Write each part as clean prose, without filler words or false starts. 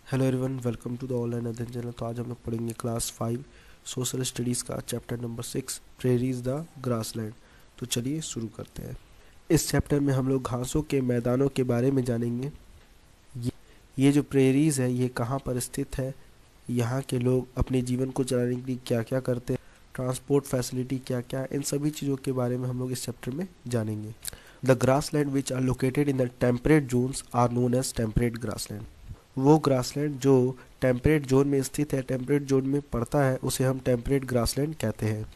Hello everyone, welcome to the online अध्ययन चैनल। तो आज हम लोग पढ़ेंगे क्लास 5 सोशल स्टडीज़ का chapter number 6 prairies the grassland. तो चलिए शुरू करते हैं। इस चैप्टर में हम लोग घासों के मैदानों के बारे में जानेंगे। ये, ये जो प्रेरीज है ये कहाँ पर स्थित है, यहाँ के लोग अपने जीवन को चलाने के लिए क्या क्या करते हैं, ट्रांसपोर्ट फैसिलिटी क्या क्या है, इन सभी चीज़ों के बारे में हम लोग इस चैप्टर में जानेंगे। The grassland which are located in the temperate zones are known as temperate grassland. वो ग्रासलैंड जो टेम्परेट जोन में स्थित है, टेम्परेट जोन में पड़ता है, उसे हम टेम्परेट ग्रासलैंड कहते हैं।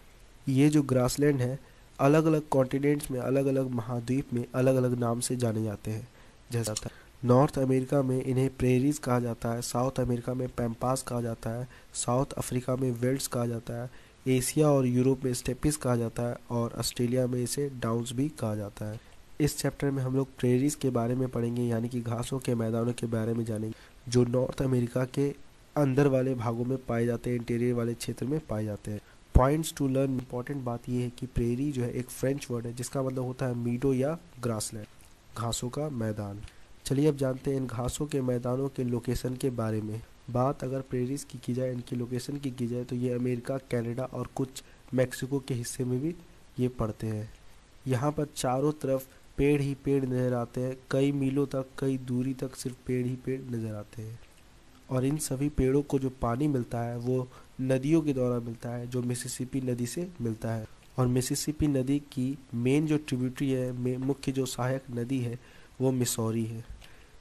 ये जो ग्रासलैंड है अलग अलग कॉन्टिनेंट्स में, अलग अलग महाद्वीप में अलग अलग नाम से जाने जाते हैं। जैसा नॉर्थ अमेरिका में इन्हें प्रेरीज कहा जाता है, साउथ अमेरिका में पैम्पास कहा जाता है, साउथ अफ्रीका में वेल्ड्स कहा जाता है, एशिया और यूरोप में स्टेपिस कहा जाता है और ऑस्ट्रेलिया में इसे डाउन्स भी कहा जाता है। इस चैप्टर में हम लोग प्रेरीज के बारे में पढ़ेंगे, यानी कि घासों के मैदानों के बारे में जानेंगे जो नॉर्थ अमेरिका के अंदर वाले भागों में पाए जाते हैं, इंटीरियर वाले क्षेत्र में पाए जाते हैं। पॉइंट्स टू लर्न, इंपॉर्टेंट बात यह है कि प्रेरी जो है एक फ्रेंच वर्ड है जिसका मतलब होता है मीडो या ग्रासलैंड, घासों का मैदान। चलिए अब जानते हैं इन घासों के मैदानों के लोकेशन के बारे में। बात अगर प्रेरीज की जाए, इनकी लोकेशन की जाए, तो ये अमेरिका, कनाडा और कुछ मैक्सिको के हिस्से में भी ये पड़ते हैं। यहाँ पर चारों तरफ पेड़ ही पेड़ नज़र आते हैं, कई मीलों तक, कई दूरी तक सिर्फ पेड़ ही पेड़ नज़र आते हैं। और इन सभी पेड़ों को जो पानी मिलता है वो नदियों के द्वारा मिलता है, जो मिसिसिपी नदी से मिलता है। और मिसिसिपी नदी की मेन जो ट्रिब्यूटरी है, मुख्य जो सहायक नदी है, वो मिसौरी है।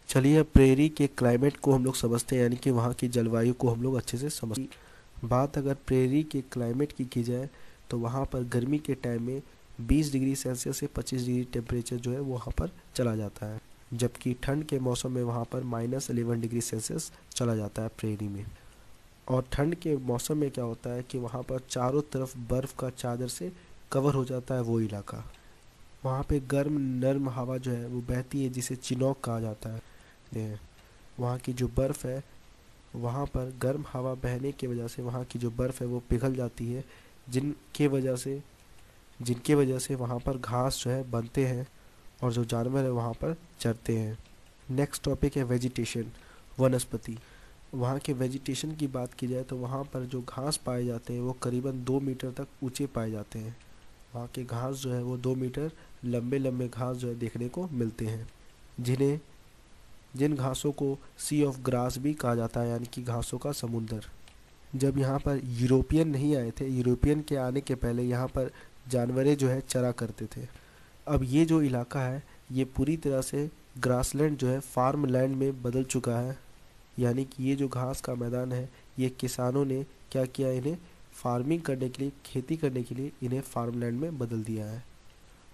चलिए अब प्रेरी के क्लाइमेट को हम लोग समझते हैं, यानी कि वहाँ की जलवायु को हम लोग अच्छे से समझते हैं। बात अगर प्रेरी के क्लाइमेट की जाए तो वहाँ पर गर्मी के टाइम में 20 डिग्री सेल्सियस से 25 डिग्री टेम्परेचर जो है वो वहाँ पर चला जाता है, जबकि ठंड के मौसम में वहाँ पर -11 डिग्री सेल्सियस चला जाता है प्रेरी में। और ठंड के मौसम में क्या होता है कि वहाँ पर चारों तरफ बर्फ़ का चादर से कवर हो जाता है वो इलाका। वहाँ पे गर्म नर्म हवा जो है वो बहती है जिसे चिनोक कहा जाता है। वहाँ की जो बर्फ़ है, वहाँ पर गर्म हवा बहने की वजह से वहाँ की जो बर्फ़ है वो पिघल जाती है, जिनके वजह से वहाँ पर घास जो है बनते हैं और जो जानवर है वहाँ पर चरते हैं। नेक्स्ट टॉपिक है वेजिटेशन, वनस्पति। वहाँ के वेजिटेशन की बात की जाए तो वहाँ पर जो घास पाए जाते हैं वो करीबन 2 मीटर तक ऊंचे पाए जाते हैं। वहाँ के घास जो है वो 2 मीटर लंबे लंबे घास जो है देखने को मिलते हैं, जिन घासों को सी ऑफ ग्रास भी कहा जाता है, यानी कि घासों का समुंदर। जब यहाँ पर यूरोपियन नहीं आए थे, यूरोपियन के आने के पहले यहाँ पर जानवरें जो है चरा करते थे। अब ये जो इलाका है ये पूरी तरह से ग्रासलैंड जो है फार्म लैंड में बदल चुका है, यानी कि ये जो घास का मैदान है ये किसानों ने क्या किया, इन्हें फार्मिंग करने के लिए, खेती करने के लिए इन्हें फार्म लैंड में बदल दिया है।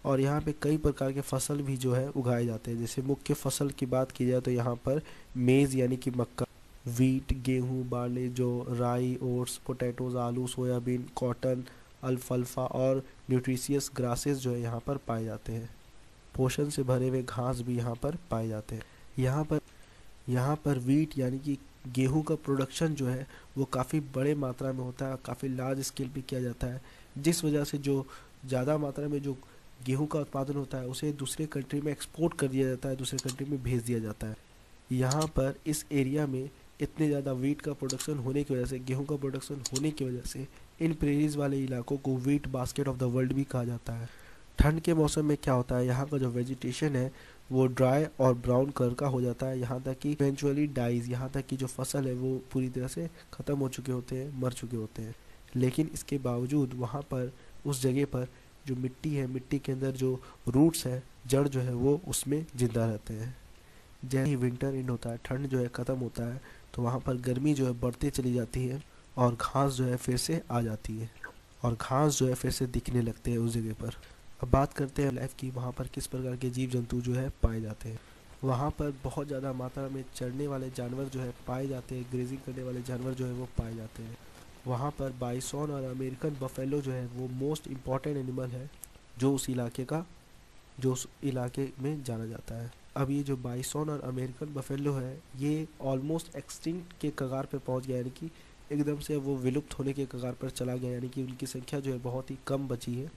और यहाँ पे कई प्रकार के फसल भी जो है उगाए जाते हैं। जैसे मुख्य फसल की बात की जाए तो यहाँ पर मेज़ यानी कि मक्का, वीट, गेहूँ, बार्ले, जो राई, ओट्स, पोटैटोज, आलू, सोयाबीन, कॉटन, अल्फाल्फा और न्यूट्रिशियस ग्रासेस जो है यहाँ पर पाए जाते हैं। पोषण से भरे हुए घास भी यहाँ पर पाए जाते हैं। यहाँ पर वीट यानी कि गेहूं का प्रोडक्शन जो है वो काफ़ी बड़े मात्रा में होता है, काफ़ी लार्ज स्केल पे किया जाता है, जिस वजह से जो ज़्यादा मात्रा में जो गेहूं का उत्पादन होता है उसे दूसरे कंट्री में एक्सपोर्ट कर दिया जाता है, दूसरे कंट्री में भेज दिया जाता है। यहाँ पर इस एरिया में इतने ज़्यादा वीट का प्रोडक्शन होने की वजह से, गेहूं का प्रोडक्शन होने की वजह से इन प्रेरीज वाले इलाकों को wheat basket of the world भी कहा जाता है। ठंड के मौसम में क्या होता है, यहाँ का जो वेजिटेशन है वो ड्राई और ब्राउन कलर का हो जाता है, यहाँ तक कि इवेंचुअली डाइज, यहाँ तक कि जो फसल है वो पूरी तरह से ख़त्म हो चुके होते हैं, मर चुके होते हैं। लेकिन इसके बावजूद वहाँ पर उस जगह पर जो मिट्टी है, मिट्टी के अंदर जो रूट्स है, जड़ जो है वो उसमें ज़िंदा रहते हैं। जैसे ही विंटर एंड होता है, ठंड जो है ख़त्म होता है, तो वहाँ पर गर्मी जो है बढ़ते चली जाती है और घास जो है फिर से आ जाती है और घास जो है फिर से दिखने लगते हैं उस जगह पर। अब बात करते हैं लाइफ की, वहाँ पर किस प्रकार के जीव जंतु जो है पाए जाते हैं। वहाँ पर बहुत ज़्यादा मात्रा में चरने वाले जानवर जो है पाए जाते हैं, ग्रेजिंग करने वाले जानवर जो है वो पाए जाते हैं। वहाँ पर बाइसॉन और अमेरिकन बफेलो जो है वो मोस्ट इम्पॉर्टेंट एनिमल है जो उस इलाके में जाना जाता है। अब ये जो बाइसॉन और अमेरिकन बफेलो है ये ऑलमोस्ट एक्सटिंक्ट के कगार पे पहुंच गया, यानी कि एकदम से वो विलुप्त होने के कगार पर चला गया, यानी कि उनकी संख्या जो है बहुत ही कम बची है।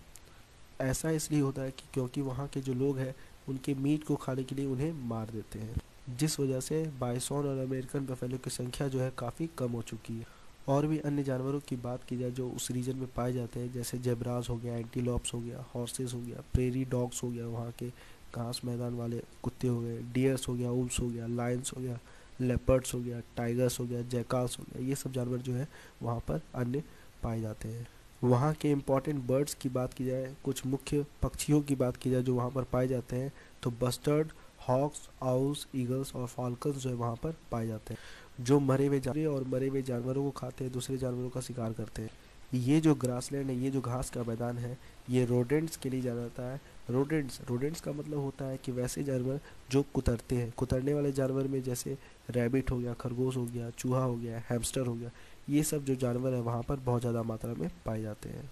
ऐसा इसलिए होता है कि क्योंकि वहाँ के जो लोग हैं उनके मीट को खाने के लिए उन्हें मार देते हैं। जिस वजह से बाइसॉन और अमेरिकन बफेलो की संख्या जो है काफ़ी कम हो चुकी है। और भी अन्य जानवरों की बात की जाए जो उस रीजन में पाए जाते हैं, जैसे जेब्रास हो गया, एंटीलोप्स हो गया, हॉर्सेस हो गया, प्रेरी डॉग्स हो गया, वहाँ के घास मैदान वाले कुत्ते हो गए, डियर्स हो गया, उल्स हो गया, लायंस हो गया, लेपर्ड्स हो गया, टाइगर्स हो गया, जैकाल्स हो गया, ये सब जानवर जो है वहाँ पर अन्य पाए जाते हैं। वहाँ के इम्पॉर्टेंट बर्ड्स की बात की जाए, कुछ मुख्य पक्षियों की बात की जाए जो वहाँ पर पाए जाते हैं, तो बस्टर्ड, हॉक्स, आउल्स, ईगल्स और फाल्कन्स जो है वहाँ पर पाए जाते हैं, जो मरे हुए जानवर और मरे हुए जानवरों को खाते हैं, दूसरे जानवरों का शिकार करते हैं। ये जो ग्रासलैंड है, ये जो घास का मैदान है, ये रोडेंट्स के लिए जाना जाता है। रोडेंट्स का मतलब होता है कि वैसे जानवर जो कुतरते हैं। कुतरने वाले जानवर में जैसे रैबिट हो गया, खरगोश हो गया, चूहा हो गया, हैमस्टर हो गया, ये सब जो जानवर है वहाँ पर बहुत ज़्यादा मात्रा में पाए जाते हैं,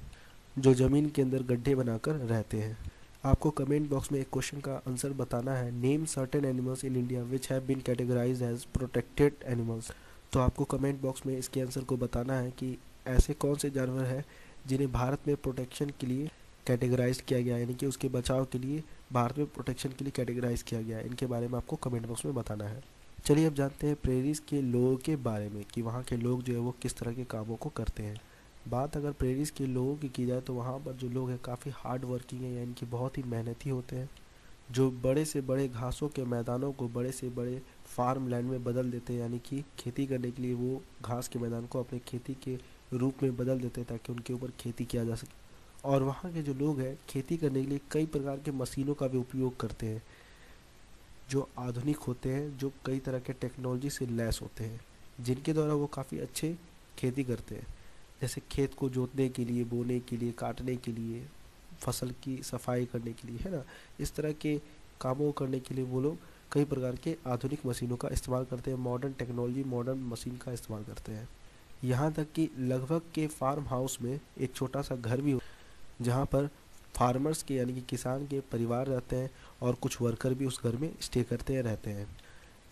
जो ज़मीन के अंदर गड्ढे बनाकर रहते हैं। आपको कमेंट बॉक्स में एक क्वेश्चन का आंसर बताना है, name certain animals in India which have been categorized as protected animals. तो आपको कमेंट बॉक्स में इसके आंसर को बताना है कि ऐसे कौन से जानवर हैं जिन्हें भारत में प्रोटेक्शन के लिए कैटेगराइज किया गया है, यानी कि उसके बचाव के लिए भारत में प्रोटेक्शन के लिए कैटेगराइज किया गया है। इनके बारे में आपको कमेंट बॉक्स में बताना है। चलिए अब जानते हैं प्रेरीज के लोगों के बारे में कि वहाँ के लोग जो है वो किस तरह के कामों को करते हैं। बात अगर प्रेरीज के लोगों की जाए तो वहाँ पर जो लोग हैं काफ़ी हार्ड वर्किंग है, यानी कि बहुत ही मेहनती होते हैं, जो बड़े से बड़े घासों के मैदानों को बड़े से बड़े फार्म लैंड में बदल देते हैं, यानी कि खेती करने के लिए वो घास के मैदान को अपने खेती के रूप में बदल देते हैं ताकि उनके ऊपर खेती किया जा सके। और वहाँ के जो लोग हैं खेती करने के लिए कई प्रकार के मशीनों का भी उपयोग करते हैं, जो आधुनिक होते हैं, जो कई तरह के टेक्नोलॉजी से लैस होते हैं, जिनके द्वारा वो काफ़ी अच्छे खेती करते हैं। जैसे खेत को जोतने के लिए, बोने के लिए, काटने के लिए, फसल की सफाई करने के लिए, है ना, इस तरह के कामों करने के लिए वो लोग कई प्रकार के आधुनिक मशीनों का इस्तेमाल करते हैं, मॉडर्न टेक्नोलॉजी, मॉडर्न मशीन का इस्तेमाल करते हैं। यहाँ तक कि लगभग के फार्म हाउस में एक छोटा सा घर भी हो जहाँ पर फार्मर्स के यानी कि किसान के परिवार रहते हैं और कुछ वर्कर भी उस घर में स्टे करते हैं, रहते हैं।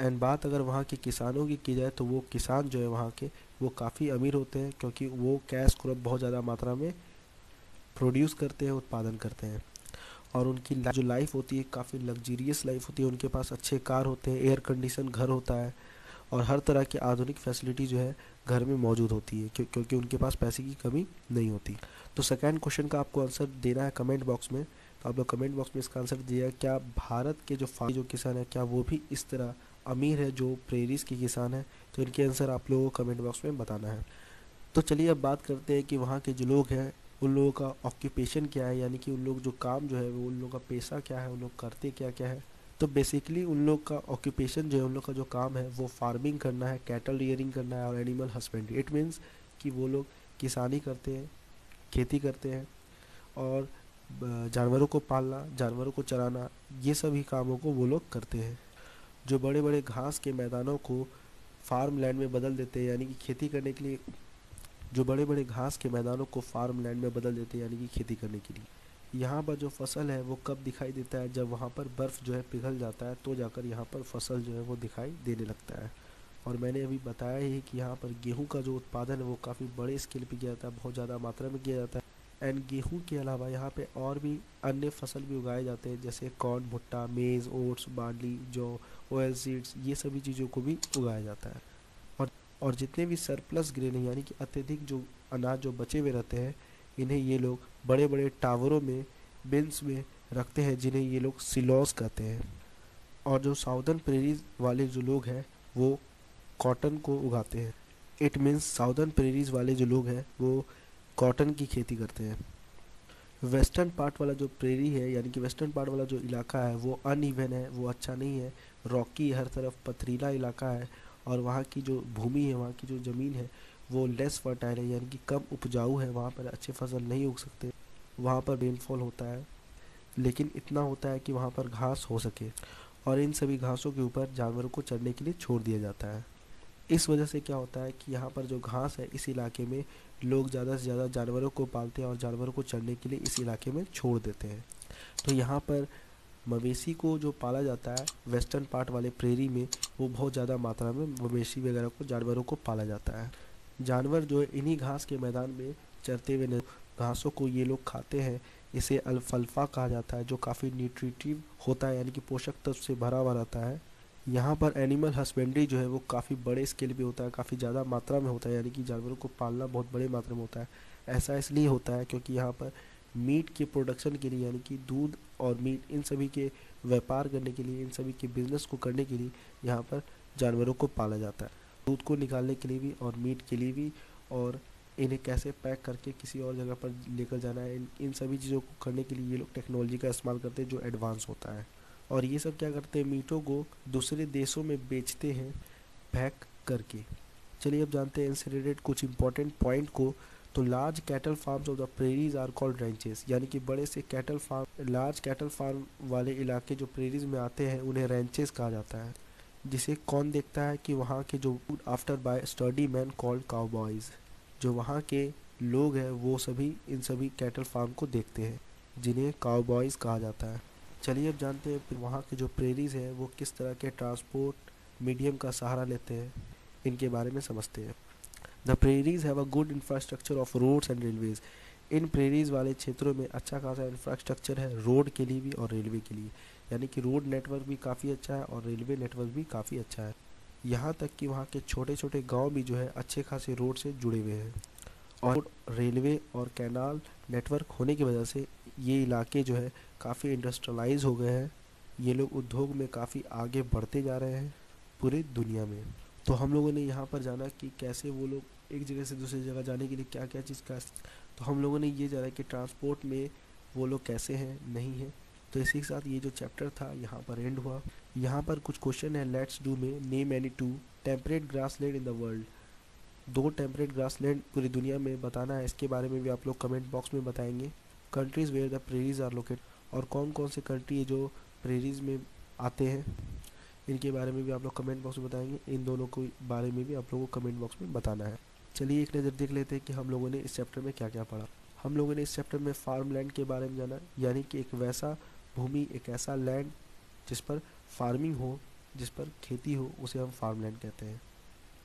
एंड बात अगर वहाँ के किसानों की जाए तो वो किसान जो है वहाँ के वो काफ़ी अमीर होते हैं, क्योंकि वो कैश क्रॉप बहुत ज़्यादा मात्रा में प्रोड्यूस करते हैं, उत्पादन करते हैं। और उनकी जो लाइफ होती है काफ़ी लग्जीरियस लाइफ होती है, उनके पास अच्छे कार होते हैं, एयर कंडीशन घर होता है और हर तरह की आधुनिक फैसिलिटी जो है घर में मौजूद होती है, क्योंकि उनके पास पैसे की कमी नहीं होती। तो सेकंड क्वेश्चन का आपको आंसर देना है कमेंट बॉक्स में। तो आप लोग कमेंट बॉक्स में इसका आंसर दिया, क्या भारत के जो किसान है क्या वो भी इस तरह अमीर है जो प्रेरीज के किसान है? तो इनके आंसर आप लोगों को कमेंट बॉक्स में बताना है। तो चलिए अब बात करते हैं कि वहाँ के जो लोग हैं उन लोगों का ऑक्यूपेशन क्या है, यानी कि उन लोग जो काम जो है वो उन लोगों का पेशा क्या है, उन लोग करते क्या क्या है। तो बेसिकली उन लोग का ऑक्यूपेशन जो है, उन लोग का जो काम है वो फार्मिंग करना है, कैटल रियरिंग करना है और एनिमल हस्बेंड्री। इट मीन्स कि वो लोग किसानी करते हैं, खेती करते हैं और जानवरों को पालना, जानवरों को चराना, ये सभी कामों को वो लोग करते हैं। जो बड़े बड़े घास के मैदानों को फार्म लैंड में बदल देते हैं, यानी कि खेती करने के लिए, जो बड़े बड़े घास के मैदानों को फार्म लैंड में बदल देते हैं यानी कि खेती करने के लिए। यहाँ पर जो फसल है वो कब दिखाई देता है? जब वहाँ पर बर्फ़ जो है पिघल जाता है तो जाकर यहाँ पर फसल जो है वो दिखाई देने लगता है। और मैंने अभी बताया ही कि यहाँ पर गेहूँ का जो उत्पादन है वो काफ़ी बड़े स्केल पे किया जाता है, बहुत ज़्यादा मात्रा में किया जाता है। एंड गेहूँ के अलावा यहाँ पे और भी अन्य फसल भी उगाए जाते हैं, जैसे कॉर्न, भुट्टा, मेज़, ओट्स, बार्ली, जौ, ऑयल सीड्स, ये सभी चीज़ों को भी उगाया जाता है। और जितने भी सरप्लस ग्रेन यानी कि अत्यधिक जो अनाज जो बचे हुए रहते हैं, इन्हें ये लोग बड़े बड़े टावरों में, बिन्स में रखते हैं, जिन्हें ये लोग सिलॉस कहते हैं। और जो साउदर्न प्रेरीज वाले जो लोग हैं वो कॉटन को उगाते हैं। इट मीन्स साउदर्न प्रेरीज वाले जो लोग हैं वो कॉटन की खेती करते हैं। वेस्टर्न पार्ट वाला जो प्रेरी है यानी कि वेस्टर्न पार्ट वाला जो इलाका है वो अनइवन है, वो अच्छा नहीं है, रॉकी, हर तरफ पथरीला इलाका है और वहाँ की जो भूमि है, वहाँ की जो ज़मीन है वो लेस फर्टाइल है, यानी कि कम उपजाऊ है, वहाँ पर अच्छे फसल नहीं उग सकते। वहाँ पर रेनफॉल होता है लेकिन इतना होता है कि वहाँ पर घास हो सके और इन सभी घासों के ऊपर जानवरों को चरने के लिए छोड़ दिया जाता है। इस वजह से क्या होता है कि यहाँ पर जो घास है इस इलाके में लोग ज़्यादा से ज़्यादा जानवरों को पालते हैं और जानवरों को चरने के लिए इस इलाके में छोड़ देते हैं। तो यहाँ पर मवेशी को जो पाला जाता है वेस्टर्न पार्ट वाले प्रेरी में, वो बहुत ज़्यादा मात्रा में मवेशी वगैरह को, जानवरों को पाला जाता है। जानवर जो है इन्हीं घास के मैदान में चरते हुए घासों को ये लोग खाते हैं। इसे अल्फाल्फा कहा जाता है, जो काफ़ी न्यूट्रिटिव होता है, यानी कि पोषक तत्व से भरा हुआ रहता है। यहाँ पर एनिमल हस्बेंड्री जो है वो काफ़ी बड़े स्केल पे होता है, काफ़ी ज़्यादा मात्रा में होता है, यानी कि जानवरों को पालना बहुत बड़े मात्रा में होता है। ऐसा इसलिए होता है क्योंकि यहाँ पर मीट के प्रोडक्शन के लिए, यानी कि दूध और मीट इन सभी के व्यापार करने के लिए, इन सभी के बिजनेस को करने के लिए यहाँ पर जानवरों को पाला जाता है। दूध को निकालने के लिए भी और मीट के लिए भी, और इन्हें कैसे पैक करके किसी और जगह पर लेकर जाना है, इन सभी चीज़ों को करने के लिए ये लोग टेक्नोलॉजी का इस्तेमाल करते हैं जो एडवांस होता है। और ये सब क्या करते हैं, मीटों को दूसरे देशों में बेचते हैं पैक करके। चलिए अब जानते हैं इनसे रिलेटेड कुछ इंपॉर्टेंट पॉइंट को। तो large cattle farms of the prairies are called ranches, यानी कि बड़े से cattle farm, large cattle farm वाले इलाके जो प्रेरीज में आते हैं उन्हें रेंचेस कहा जाता है, जिसे कौन देखता है कि वहाँ के जो after bye study man called cowboys, जो वहाँ के लोग हैं वो सभी इन सभी कैटल फार्म को देखते हैं, जिन्हें काउबॉयज कहा जाता है। चलिए अब जानते हैं फिर वहाँ के जो प्रेरीज हैं वो किस तरह के ट्रांसपोर्ट मीडियम का सहारा लेते हैं, इनके बारे में समझते हैं। The prairies have a good infrastructure of roads and railways. इन प्रेरीज वाले क्षेत्रों में अच्छा खासा इंफ्रास्ट्रक्चर है रोड के लिए भी और रेलवे के लिए, यानी कि रोड नेटवर्क भी काफ़ी अच्छा है और रेलवे नेटवर्क भी काफ़ी अच्छा है। यहाँ तक कि वहाँ के छोटे छोटे गांव भी जो है अच्छे खासे रोड से जुड़े हुए हैं, और रेलवे और कैनाल नेटवर्क होने की वजह से ये इलाके जो है काफ़ी इंडस्ट्रियलाइज हो गए हैं। ये लोग उद्योग में काफ़ी आगे बढ़ते जा रहे हैं पूरी दुनिया में। तो हम लोगों ने यहाँ पर जाना कि कैसे वो लोग एक जगह से दूसरी जगह जाने के लिए क्या क्या चीज़ का, तो हम लोगों ने ये जाना कि ट्रांसपोर्ट में वो लोग कैसे हैं, नहीं है। तो इसी के साथ ये जो चैप्टर था यहाँ पर एंड हुआ। यहाँ पर कुछ क्वेश्चन है लेट्स डू में। Name any two temperate grassland in the world. 2 temperate grassland पूरी दुनिया में बताना है, इसके बारे में भी आप लोग कमेंट बॉक्स में बताएंगे। Countries where the prairies are located, और कौन कौन से कंट्री है जो प्रेरीज में आते हैं, इनके बारे में भी आप लोग कमेंट बॉक्स में बताएंगे। इन दोनों के बारे में भी आप लोगों को कमेंट बॉक्स में बताना है। चलिए एक नज़र देख लेते हैं कि हम लोगों ने इस चैप्टर में क्या क्या पढ़ा। हम लोगों ने इस चैप्टर में फार्म लैंड के बारे में जाना, यानी कि एक वैसा भूमि, एक ऐसा लैंड जिस पर फार्मिंग हो, जिस पर खेती हो, उसे हम फार्म लैंड कहते हैं।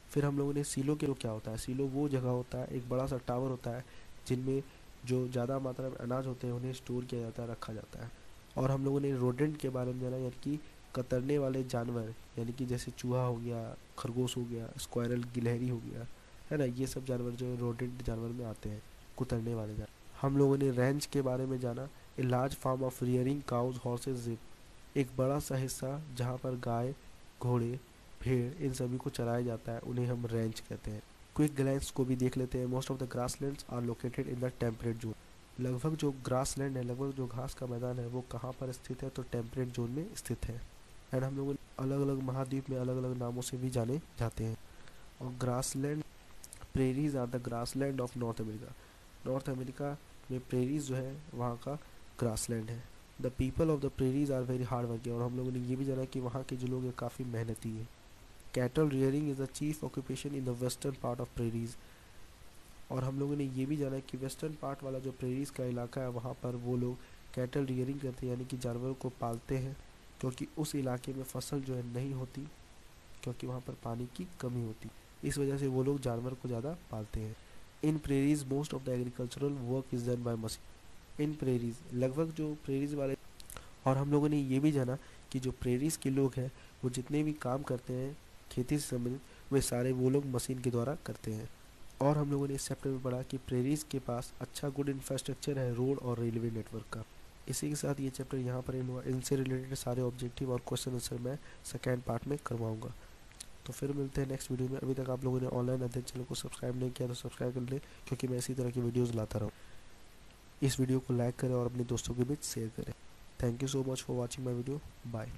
फिर हम लोगों ने सीलो के क्या होता है। सीलो वो जगह होता है, एक बड़ा सा टावर होता है जिनमें जो ज़्यादा मात्रा में अनाज होते हैं उन्हें स्टोर किया जाता है, रखा जाता है। और हम लोगों ने रोडेंट के बारे में जाना, यानी कि कतरने वाले जानवर, यानी कि जैसे चूहा हो गया, खरगोश हो गया, स्क्वायरल गिलहरी हो गया, है ना, ये सब जानवर जो रोडेंट जानवर में आते हैं, कुतरने वाले जानवर। हम लोगों ने रैंच के बारे में जाना। A large farm of rearing cows horses जिप, एक बड़ा सा हिस्सा जहाँ पर गाय, घोड़े, भेड़ इन सभी को चराया जाता है, उन्हें हम रैंच कहते हैं। क्विक ग्लैंस को भी देख लेते हैं। Most of the grasslands are located in the temperate zone. लगभग जो ग्रासलैंड है, लगभग जो घास का मैदान है, वो कहाँ पर स्थित है, तो टेम्परेट जोन में स्थित है। एंड हम लोग अलग अलग महाद्वीप में अलग अलग नामों से भी जाने जाते हैं। और grassland prairies are the grassland of North America. North America में प्रेरीज जो है वहाँ का ग्रासलैंड है। The people of the prairies are very hard working, और हम लोगों ने ये भी जाना कि वहाँ के जो लोग हैं काफ़ी मेहनती हैं। Cattle rearing is the chief occupation in the western part of prairies, और हम लोगों ने ये भी जाना कि वेस्टर्न पार्ट वाला जो प्रेरीज का इलाका है वहाँ पर वो लोग कैटल रियरिंग करते हैं, यानी कि जानवरों को पालते हैं, क्योंकि उस इलाके में फसल जो है नहीं होती, क्योंकि वहाँ पर पानी की कमी होती, इस वजह से वो लोग जानवर को ज़्यादा पालते हैं। In prairies most of the agricultural work is done by machine. इन प्रेरीज लगभग जो प्रेरीज वाले, और हम लोगों ने ये भी जाना कि जो प्रेरीज के लोग हैं वो जितने भी काम करते हैं खेती से संबंधित, वे सारे वो लोग मशीन के द्वारा करते हैं। और हम लोगों ने इस चैप्टर में पढ़ा कि प्रेरीज के पास अच्छा गुड इंफ्रास्ट्रक्चर है रोड और रेलवे नेटवर्क का। इसी के साथ ये चैप्टर यहाँ पर एंड हुआ। इनसे रिलेटेड सारे ऑब्जेक्टिव और क्वेश्चन आंसर मैं सेकेंड पार्ट में करवाऊँगा। तो फिर मिलते हैं नेक्स्ट वीडियो में। अभी तक आप लोगों ने ऑनलाइन अध्ययन चैनल को सब्सक्राइब नहीं किया तो सब्सक्राइब कर लें, क्योंकि मैं इसी तरह की वीडियोज़ लाता रहूँ। इस वीडियो को लाइक करें और अपने दोस्तों के बीच शेयर करें। Thank you so much for watching my video. Bye.